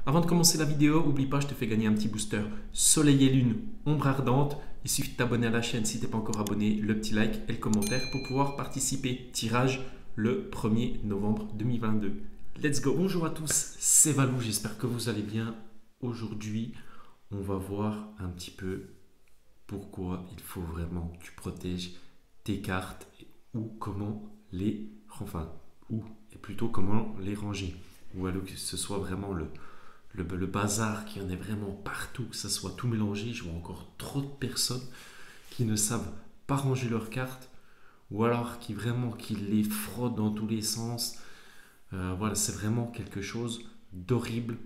Avant de commencer la vidéo, n'oublie pas, je te fais gagner un petit booster Soleil et Lune, ombre ardente. Il suffit de t'abonner à la chaîne si tu n'es pas encore abonné, le petit like et le commentaire pour pouvoir participer. Tirage le 1er novembre 2022. Let's go. Bonjour à tous, c'est Valou, j'espère que vous allez bien. Aujourd'hui, on va voir un petit peu pourquoi il faut vraiment que tu protèges tes cartes ou comment les, enfin, ou et plutôt comment les ranger. Ou alors que ce soit vraiment le bazar, qu'il y en ait vraiment partout, que ça soit tout mélangé. Je vois encore trop de personnes qui ne savent pas ranger leurs cartes ou alors qui les frottent dans tous les sens. Voilà, c'est vraiment quelque chose d'horrible,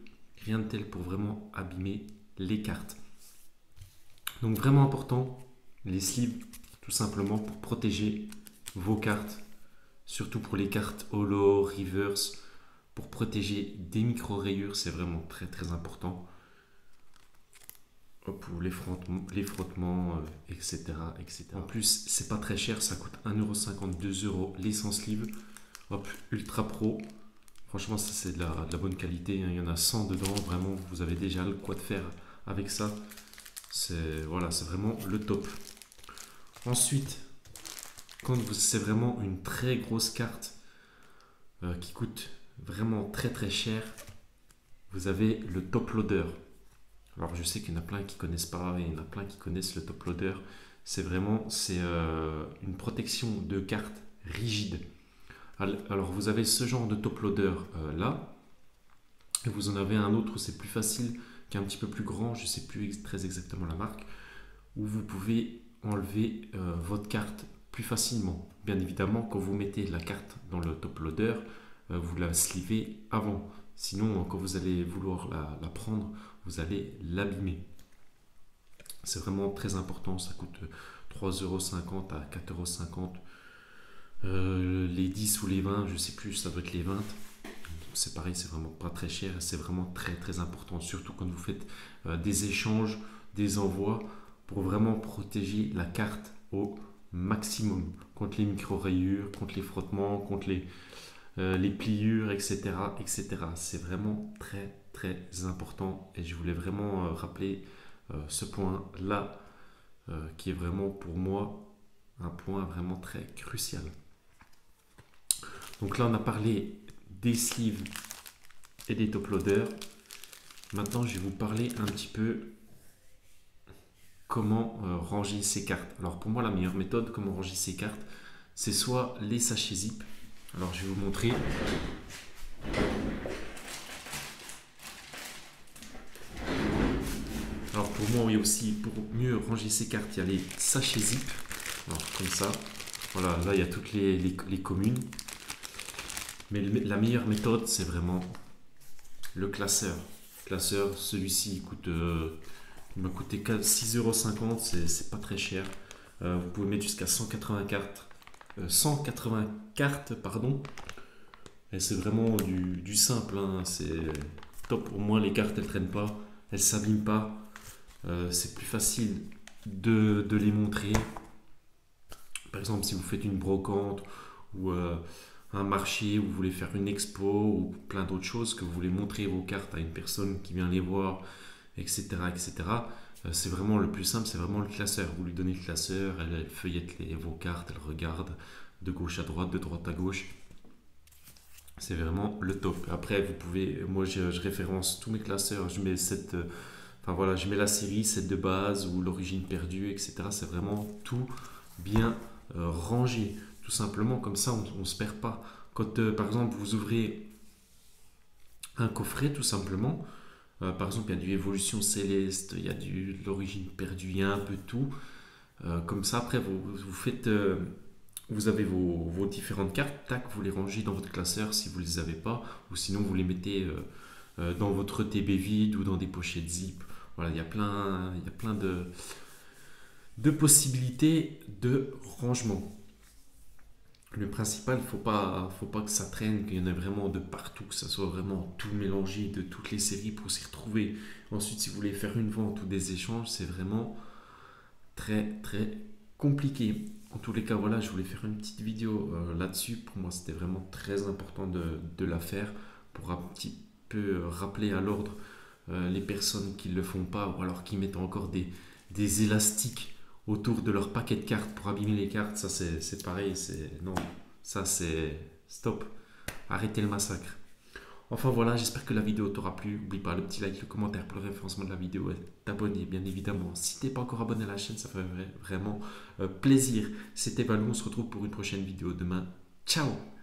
rien de tel pour vraiment abîmer les cartes. Donc vraiment important, les sleeves, tout simplement pour protéger vos cartes, surtout pour les cartes holo, reverse, pour protéger des micro-rayures, c'est vraiment très très important. Pour les frottements, etc., etc. En plus, c'est pas très cher, ça coûte 1,50€, 2€ les sans sleeve. Hop, Ultra Pro. Franchement, ça c'est de la bonne qualité. Il y en a 100 dedans. Vraiment, vous avez déjà le quoi de faire avec ça. C'est voilà, c'est vraiment le top. Ensuite, c'est vraiment une très grosse carte qui coûte vraiment très très cher, vous avez le top loader. Alors je sais qu'il y en a plein qui connaissent pas, et il y en a plein qui connaissent le top loader. C'est une protection de carte rigide. Alors vous avez ce genre de top loader là, et vous en avez un autre où c'est plus facile, qui est un petit peu plus grand, je ne sais plus très exactement la marque, où vous pouvez enlever votre carte plus facilement. Bien évidemment, quand vous mettez la carte dans le top loader, vous la slivez avant. Sinon, quand vous allez vouloir la prendre, vous allez l'abîmer. C'est vraiment très important, ça coûte 3,50€ à 4,50€. Les 10 ou les 20, je ne sais plus, ça doit être les 20. C'est pareil, c'est vraiment pas très cher, c'est vraiment très très important, surtout quand vous faites des échanges, des envois, pour vraiment protéger la carte au maximum contre les micro-rayures, contre les frottements, contre les pliures, etc., etc. C'est vraiment très très important et je voulais vraiment rappeler ce point-là qui est vraiment pour moi un point vraiment très crucial. Donc là on a parlé des sleeves et des top loaders. Maintenant je vais vous parler un petit peu comment ranger ces cartes. Alors pour moi la meilleure méthode comment ranger ces cartes, c'est soit les sachets zip. Alors je vais vous montrer. Alors pour moi, oui aussi, pour mieux ranger ces cartes, il y a les sachets zip. Alors comme ça, voilà, là il y a toutes les communes. Mais la meilleure méthode, c'est vraiment le classeur. Classeur, celui-ci il m'a coûté 6,50€, c'est pas très cher. Vous pouvez mettre jusqu'à 180 cartes, pardon. Et c'est vraiment du simple, hein. C'est top. Au moins les cartes elles traînent pas, elles s'abîment pas. C'est plus facile de les montrer. Par exemple, si vous faites une brocante ou un marché où vous voulez faire une expo ou plein d'autres choses, que vous voulez montrer vos cartes à une personne qui vient les voir, etc., etc. C'est vraiment le plus simple, c'est vraiment le classeur. Vous lui donnez le classeur, elle feuillette vos cartes, elle regarde de gauche à droite, de droite à gauche. C'est vraiment le top. Après, vous pouvez, moi je référence tous mes classeurs, je mets enfin voilà, je mets la série, celle de base ou l'origine perdue, etc. C'est vraiment tout bien rangé, tout simplement, comme ça on ne se perd pas. Quand par exemple vous ouvrez un coffret, tout simplement, par exemple il y a du Évolution Céleste, il y a de l'origine perdue, il y a un peu tout. Comme ça, après vous faites. Vous avez vos différentes cartes, tac, vous les rangez dans votre classeur si vous ne les avez pas, ou sinon vous les mettez dans votre TB vide ou dans des pochettes zip. Voilà, il y a plein de possibilités de rangement. Le principal, faut pas que ça traîne, qu'il y en ait vraiment de partout, que ça soit vraiment tout mélangé de toutes les séries pour s'y retrouver. Ensuite, si vous voulez faire une vente ou des échanges, c'est vraiment très très compliqué. En tous les cas, voilà, je voulais faire une petite vidéo là-dessus. Pour moi, c'était vraiment très important de la faire pour peu rappeler à l'ordre les personnes qui ne le font pas ou alors qui mettent encore des élastiques autour de leur paquet de cartes pour abîmer les cartes. Ça, c'est pareil. Non, ça, c'est stop. Arrêtez le massacre. Enfin voilà, j'espère que la vidéo t'aura plu. N'oublie pas le petit like, le commentaire pour le référencement de la vidéo et t'abonner bien évidemment. Si t'es pas encore abonné à la chaîne, ça ferait vraiment plaisir. C'était Valou, on se retrouve pour une prochaine vidéo demain. Ciao!